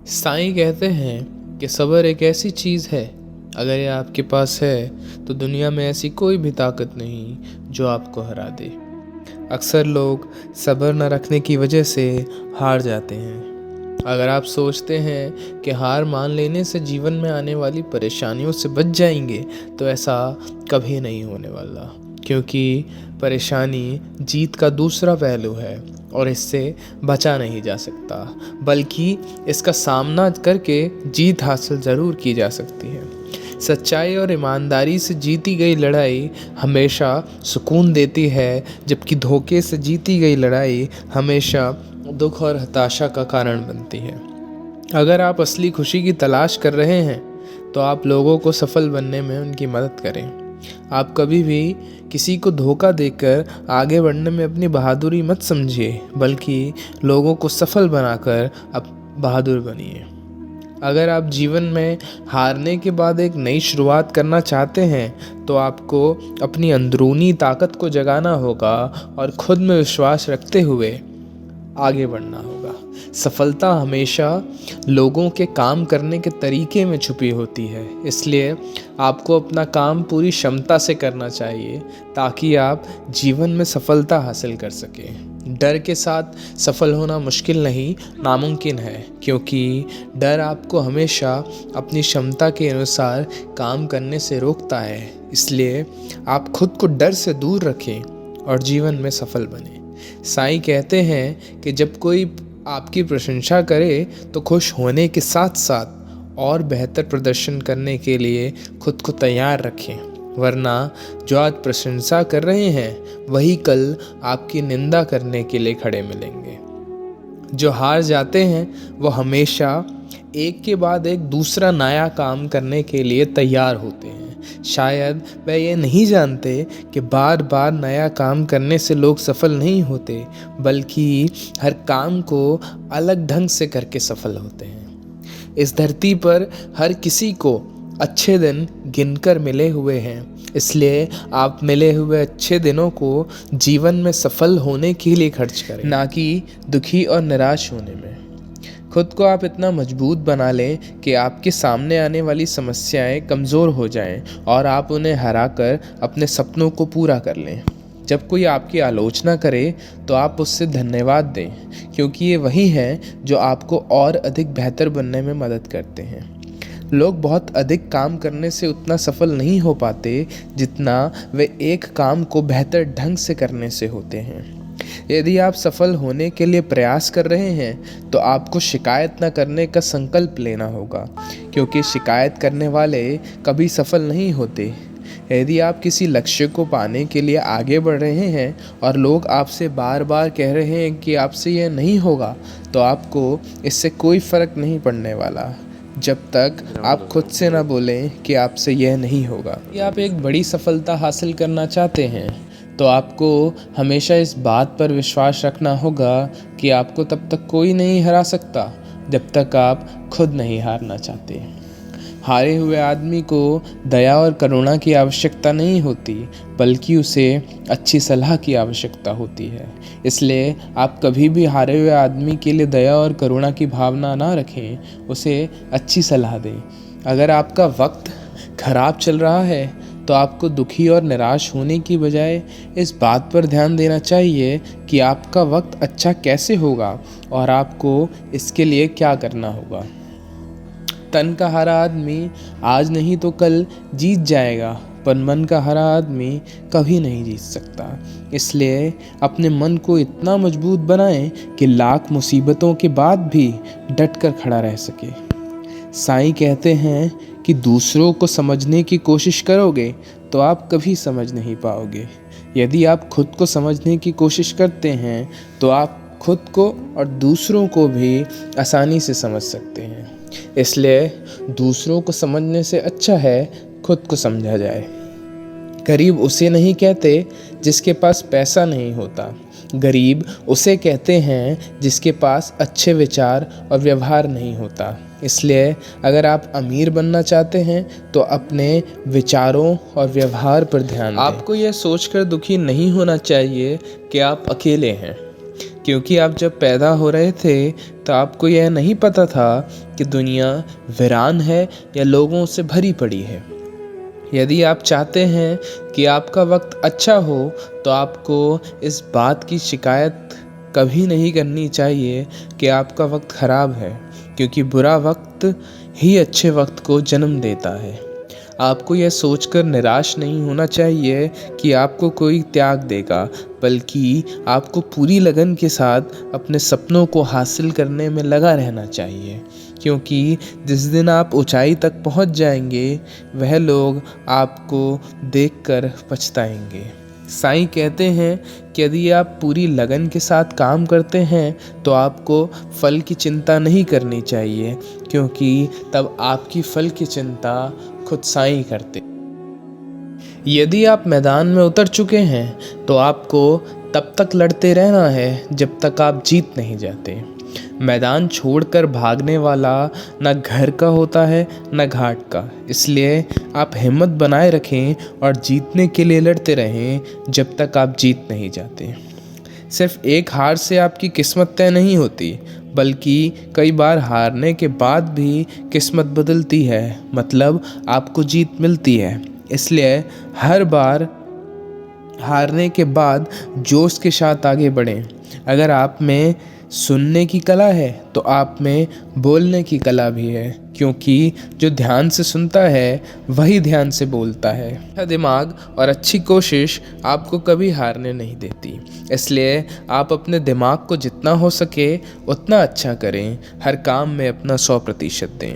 साईं कहते हैं कि सब्र एक ऐसी चीज़ है, अगर ये आपके पास है तो दुनिया में ऐसी कोई भी ताकत नहीं जो आपको हरा दे। अक्सर लोग सब्र न रखने की वजह से हार जाते हैं। अगर आप सोचते हैं कि हार मान लेने से जीवन में आने वाली परेशानियों से बच जाएंगे, तो ऐसा कभी नहीं होने वाला, क्योंकि परेशानी जीत का दूसरा पहलू है और इससे बचा नहीं जा सकता, बल्कि इसका सामना करके जीत हासिल ज़रूर की जा सकती है। सच्चाई और ईमानदारी से जीती गई लड़ाई हमेशा सुकून देती है, जबकि धोखे से जीती गई लड़ाई हमेशा दुख और हताशा का कारण बनती है। अगर आप असली खुशी की तलाश कर रहे हैं तो आप लोगों को सफल बनने में उनकी मदद करें। आप कभी भी किसी को धोखा देकर आगे बढ़ने में अपनी बहादुरी मत समझिए, बल्कि लोगों को सफल बनाकर अब बहादुर बनिए। अगर आप जीवन में हारने के बाद एक नई शुरुआत करना चाहते हैं तो आपको अपनी अंदरूनी ताकत को जगाना होगा और खुद में विश्वास रखते हुए आगे बढ़ना होगा। सफलता हमेशा लोगों के काम करने के तरीके में छुपी होती है, इसलिए आपको अपना काम पूरी क्षमता से करना चाहिए ताकि आप जीवन में सफलता हासिल कर सकें। डर के साथ सफल होना मुश्किल नहीं, नामुमकिन है, क्योंकि डर आपको हमेशा अपनी क्षमता के अनुसार काम करने से रोकता है। इसलिए आप खुद को डर से दूर रखें और जीवन में सफल बनें। साईं कहते हैं कि जब कोई आपकी प्रशंसा करे तो खुश होने के साथ साथ और बेहतर प्रदर्शन करने के लिए खुद को तैयार रखें, वरना जो आज प्रशंसा कर रहे हैं वही कल आपकी निंदा करने के लिए खड़े मिलेंगे। जो हार जाते हैं वो हमेशा एक के बाद एक दूसरा नया काम करने के लिए तैयार होते हैं। शायद वह ये नहीं जानते कि बार बार नया काम करने से लोग सफल नहीं होते, बल्कि हर काम को अलग ढंग से करके सफल होते हैं। इस धरती पर हर किसी को अच्छे दिन गिनकर मिले हुए हैं, इसलिए आप मिले हुए अच्छे दिनों को जीवन में सफल होने के लिए खर्च करें, ना कि दुखी और निराश होने में। खुद को आप इतना मजबूत बना लें कि आपके सामने आने वाली समस्याएं कमज़ोर हो जाएं और आप उन्हें हराकर अपने सपनों को पूरा कर लें। जब कोई आपकी आलोचना करे तो आप उससे धन्यवाद दें, क्योंकि ये वही हैं जो आपको और अधिक बेहतर बनने में मदद करते हैं। लोग बहुत अधिक काम करने से उतना सफल नहीं हो पाते जितना वे एक काम को बेहतर ढंग से करने से होते हैं। यदि आप सफल होने के लिए प्रयास कर रहे हैं तो आपको शिकायत न करने का संकल्प लेना होगा, क्योंकि शिकायत करने वाले कभी सफल नहीं होते। यदि आप किसी लक्ष्य को पाने के लिए आगे बढ़ रहे हैं और लोग आपसे बार बार कह रहे हैं कि आपसे यह नहीं होगा, तो आपको इससे कोई फ़र्क नहीं पड़ने वाला जब तक आप खुद से ना बोलें कि आपसे यह नहीं होगा। यदि आप एक बड़ी सफलता हासिल करना चाहते हैं तो आपको हमेशा इस बात पर विश्वास रखना होगा कि आपको तब तक कोई नहीं हरा सकता जब तक आप खुद नहीं हारना चाहते। हारे हुए आदमी को दया और करुणा की आवश्यकता नहीं होती, बल्कि उसे अच्छी सलाह की आवश्यकता होती है। इसलिए आप कभी भी हारे हुए आदमी के लिए दया और करुणा की भावना ना रखें, उसे अच्छी सलाह दें। अगर आपका वक्त खराब चल रहा है तो आपको दुखी और निराश होने की बजाय इस बात पर ध्यान देना चाहिए कि आपका वक्त अच्छा कैसे होगा और आपको इसके लिए क्या करना होगा। तन का हारा आदमी आज नहीं तो कल जीत जाएगा, पर मन का हरा आदमी कभी नहीं जीत सकता। इसलिए अपने मन को इतना मजबूत बनाएं कि लाख मुसीबतों के बाद भी डट कर खड़ा रह सके। साईं कहते हैं कि दूसरों को समझने की कोशिश करोगे तो आप कभी समझ नहीं पाओगे। यदि आप खुद को समझने की कोशिश करते हैं तो आप खुद को और दूसरों को भी आसानी से समझ सकते हैं। इसलिए दूसरों को समझने से अच्छा है खुद को समझा जाए। गरीब उसे नहीं कहते जिसके पास पैसा नहीं होता, गरीब उसे कहते हैं जिसके पास अच्छे विचार और व्यवहार नहीं होता। इसलिए अगर आप अमीर बनना चाहते हैं तो अपने विचारों और व्यवहार पर ध्यान दें। आपको यह सोचकर दुखी नहीं होना चाहिए कि आप अकेले हैं। क्योंकि आप जब पैदा हो रहे थे तो आपको यह नहीं पता था कि दुनिया वीरान है या लोगों से भरी पड़ी है। यदि आप चाहते हैं कि आपका वक्त अच्छा हो तो आपको इस बात की शिकायत कभी नहीं करनी चाहिए कि आपका वक्त ख़राब है, क्योंकि बुरा वक्त ही अच्छे वक्त को जन्म देता है। आपको यह सोचकर निराश नहीं होना चाहिए कि आपको कोई त्याग देगा, बल्कि आपको पूरी लगन के साथ अपने सपनों को हासिल करने में लगा रहना चाहिए, क्योंकि जिस दिन आप ऊंचाई तक पहुंच जाएंगे वह लोग आपको देखकर पछताएंगे। साईं कहते हैं कि यदि आप पूरी लगन के साथ काम करते हैं तो आपको फल की चिंता नहीं करनी चाहिए, क्योंकि तब आपकी फल की चिंता खुद साईं करते। यदि आप मैदान में उतर चुके हैं तो आपको तब तक लड़ते रहना है जब तक आप जीत नहीं जाते। मैदान छोड़कर भागने वाला न घर का होता है न घाट का, इसलिए आप हिम्मत बनाए रखें और जीतने के लिए लड़ते रहें जब तक आप जीत नहीं जाते। सिर्फ एक हार से आपकी किस्मत तय नहीं होती, बल्कि कई बार हारने के बाद भी किस्मत बदलती है, मतलब आपको जीत मिलती है। इसलिए हर बार हारने के बाद जोश के साथ आगे बढ़ें। अगर आप में सुनने की कला है तो आप में बोलने की कला भी है, क्योंकि जो ध्यान से सुनता है वही ध्यान से बोलता है। अच्छा दिमाग और अच्छी कोशिश आपको कभी हारने नहीं देती, इसलिए आप अपने दिमाग को जितना हो सके उतना अच्छा करें, हर काम में अपना 100% दें।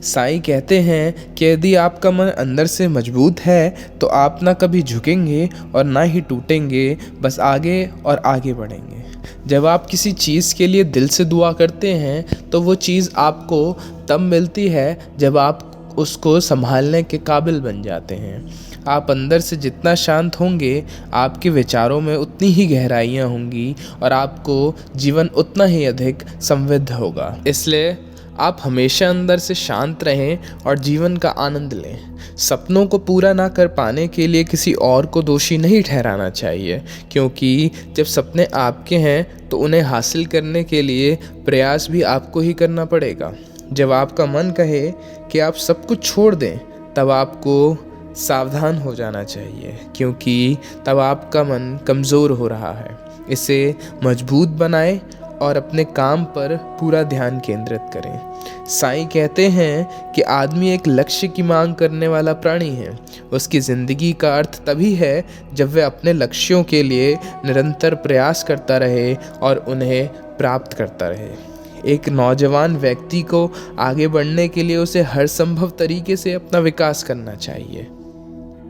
साईं कहते हैं कि यदि आपका मन अंदर से मजबूत है तो आप ना कभी झुकेंगे और ना ही टूटेंगे, बस आगे और आगे बढ़ेंगे। जब आप किसी चीज़ के लिए दिल से दुआ करते हैं तो वो चीज़ आपको तब मिलती है जब आप उसको संभालने के काबिल बन जाते हैं। आप अंदर से जितना शांत होंगे, आपके विचारों में उतनी ही गहराइयाँ होंगी और आपको जीवन उतना ही अधिक समृद्ध होगा। इसलिए आप हमेशा अंदर से शांत रहें और जीवन का आनंद लें। सपनों को पूरा ना कर पाने के लिए किसी और को दोषी नहीं ठहराना चाहिए, क्योंकि जब सपने आपके हैं तो उन्हें हासिल करने के लिए प्रयास भी आपको ही करना पड़ेगा। जब आपका मन कहे कि आप सब कुछ छोड़ दें, तब आपको सावधान हो जाना चाहिए, क्योंकि तब आपका मन कमज़ोर हो रहा है। इसे मजबूत बनाएं और अपने काम पर पूरा ध्यान केंद्रित करें। साईं कहते हैं कि आदमी एक लक्ष्य की मांग करने वाला प्राणी है। उसकी ज़िंदगी का अर्थ तभी है जब वह अपने लक्ष्यों के लिए निरंतर प्रयास करता रहे और उन्हें प्राप्त करता रहे। एक नौजवान व्यक्ति को आगे बढ़ने के लिए उसे हर संभव तरीके से अपना विकास करना चाहिए।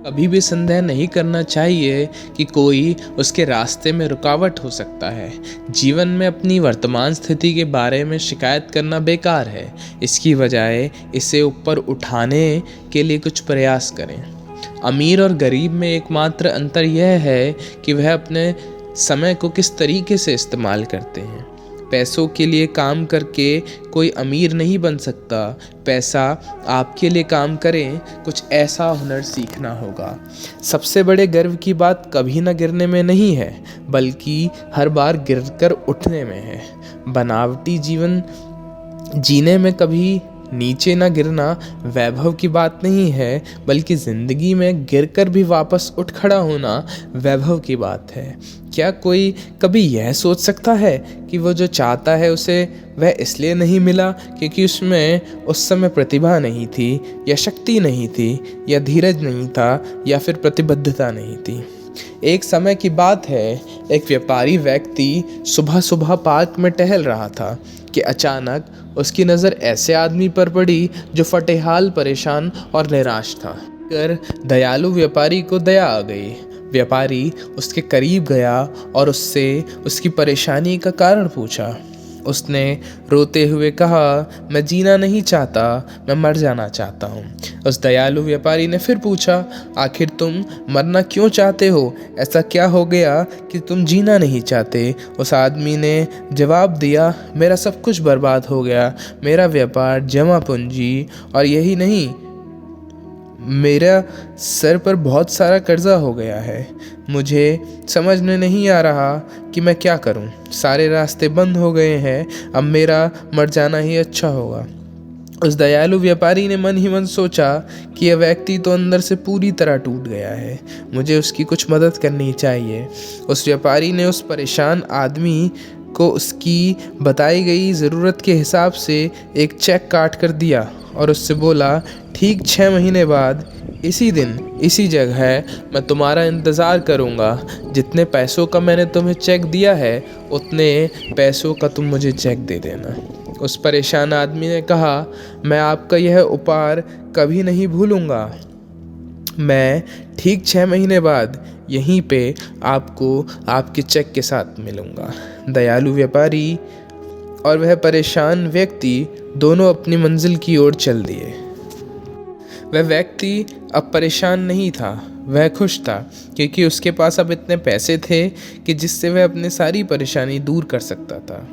कभी भी संदेह नहीं करना चाहिए कि कोई उसके रास्ते में रुकावट हो सकता है। जीवन में अपनी वर्तमान स्थिति के बारे में शिकायत करना बेकार है। इसकी बजाय इसे ऊपर उठाने के लिए कुछ प्रयास करें। अमीर और गरीब में एकमात्र अंतर यह है कि वह अपने समय को किस तरीके से इस्तेमाल करते हैं। पैसों के लिए काम करके कोई अमीर नहीं बन सकता। पैसा आपके लिए काम करें, कुछ ऐसा हुनर सीखना होगा। सबसे बड़े गर्व की बात कभी ना गिरने में नहीं है, बल्कि हर बार गिरकर उठने में है। बनावटी जीवन जीने में कभी नीचे ना गिरना वैभव की बात नहीं है, बल्कि ज़िंदगी में गिरकर भी वापस उठ खड़ा होना वैभव की बात है। क्या कोई कभी यह सोच सकता है कि वो जो चाहता है उसे वह इसलिए नहीं मिला क्योंकि उसमें उस समय प्रतिभा नहीं थी, या शक्ति नहीं थी, या धीरज नहीं था, या फिर प्रतिबद्धता नहीं थी? एक समय की बात है, एक व्यापारी व्यक्ति सुबह सुबह पार्क में टहल रहा था कि अचानक उसकी नज़र ऐसे आदमी पर पड़ी जो फटेहाल, परेशान और निराश था। कर दयालु व्यापारी को दया आ गई। व्यापारी उसके करीब गया और उससे उसकी परेशानी का कारण पूछा। उसने रोते हुए कहा, मैं जीना नहीं चाहता, मैं मर जाना चाहता हूँ। उस दयालु व्यापारी ने फिर पूछा, आखिर तुम मरना क्यों चाहते हो? ऐसा क्या हो गया कि तुम जीना नहीं चाहते? उस आदमी ने जवाब दिया, मेरा सब कुछ बर्बाद हो गया, मेरा व्यापार, जमा पूंजी, और यही नहीं, मेरा सर पर बहुत सारा कर्जा हो गया है। मुझे समझ में नहीं आ रहा कि मैं क्या करूं। सारे रास्ते बंद हो गए हैं। अब मेरा मर जाना ही अच्छा होगा। उस दयालु व्यापारी ने मन ही मन सोचा कि यह व्यक्ति तो अंदर से पूरी तरह टूट गया है, मुझे उसकी कुछ मदद करनी चाहिए। उस व्यापारी ने उस परेशान आदमी को उसकी बताई गई ज़रूरत के हिसाब से एक चेक काट कर दिया और उससे बोला, ठीक 6 महीने बाद इसी दिन इसी जगह मैं तुम्हारा इंतज़ार करूँगा। जितने पैसों का मैंने तुम्हें चेक दिया है उतने पैसों का तुम मुझे चेक दे देना। उस परेशान आदमी ने कहा, मैं आपका यह उपहार कभी नहीं भूलूंगा। मैं ठीक 6 महीने बाद यहीं पे आपको आपके चेक के साथ मिलूंगा। दयालु व्यापारी और वह परेशान व्यक्ति दोनों अपनी मंजिल की ओर चल दिए। वह व्यक्ति अब परेशान नहीं था, वह खुश था, क्योंकि उसके पास अब इतने पैसे थे कि जिससे वह अपनी सारी परेशानी दूर कर सकता था।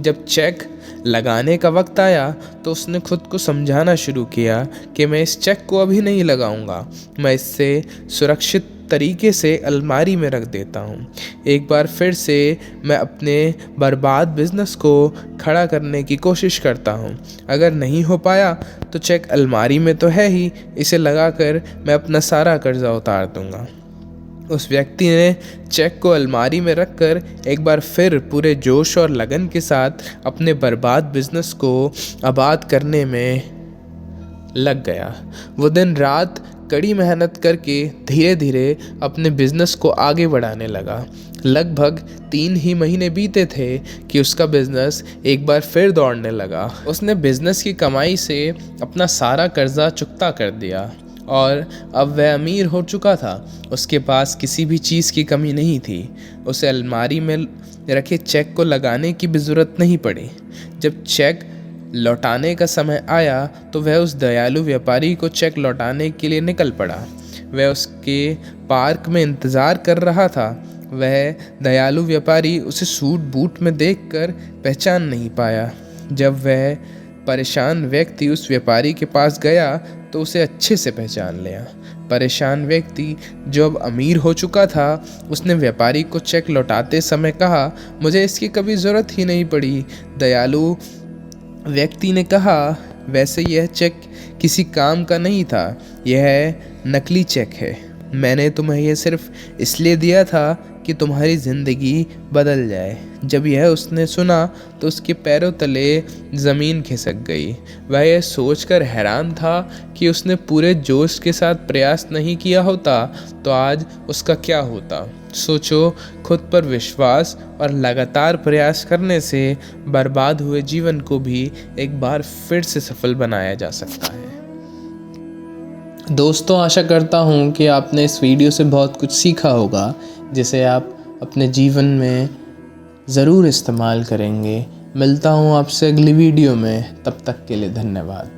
जब चेक लगाने का वक्त आया तो उसने खुद को समझाना शुरू किया कि मैं इस चेक को अभी नहीं लगाऊंगा, मैं इससे सुरक्षित तरीके से अलमारी में रख देता हूँ। एक बार फिर से मैं अपने बर्बाद बिजनेस को खड़ा करने की कोशिश करता हूँ। अगर नहीं हो पाया तो चेक अलमारी में तो है ही, इसे लगाकर मैं अपना सारा कर्जा उतार दूंगा। उस व्यक्ति ने चेक को अलमारी में रखकर एक बार फिर पूरे जोश और लगन के साथ अपने बर्बाद बिजनेस को आबाद करने में लग गया। वो दिन रात कड़ी मेहनत करके धीरे धीरे अपने बिजनेस को आगे बढ़ाने लगा। लगभग 3 ही महीने बीते थे कि उसका बिजनेस एक बार फिर दौड़ने लगा। उसने बिजनेस की कमाई से अपना सारा कर्जा चुकता कर दिया और अब वह अमीर हो चुका था। उसके पास किसी भी चीज़ की कमी नहीं थी। उसे अलमारी में रखे चेक को लगाने की भी ज़रूरत नहीं पड़ी। जब चेक लौटाने का समय आया तो वह उस दयालु व्यापारी को चेक लौटाने के लिए निकल पड़ा। वह उसके पार्क में इंतज़ार कर रहा था। वह दयालु व्यापारी उसे सूट बूट में देखकर पहचान नहीं पाया। जब वह परेशान व्यक्ति उस व्यापारी के पास गया तो उसे अच्छे से पहचान लिया। परेशान व्यक्ति जो अब अमीर हो चुका था, उसने व्यापारी को चेक लौटाते समय कहा, मुझे इसकी कभी ज़रूरत ही नहीं पड़ी। दयालु व्यक्ति ने कहा, वैसे यह चेक किसी काम का नहीं था, यह नकली चेक है। मैंने तुम्हें यह सिर्फ इसलिए दिया था कि तुम्हारी ज़िंदगी बदल जाए। जब यह उसने सुना तो उसके पैरों तले ज़मीन खिसक गई। वह यह सोचकर हैरान था कि उसने पूरे जोश के साथ प्रयास नहीं किया होता तो आज उसका क्या होता। सोचो, खुद पर विश्वास और लगातार प्रयास करने से बर्बाद हुए जीवन को भी एक बार फिर से सफल बनाया जा सकता है। दोस्तों, आशा करता हूँ कि आपने इस वीडियो से बहुत कुछ सीखा होगा, जिसे आप अपने जीवन में ज़रूर इस्तेमाल करेंगे। मिलता हूँ आपसे अगली वीडियो में, तब तक के लिए धन्यवाद।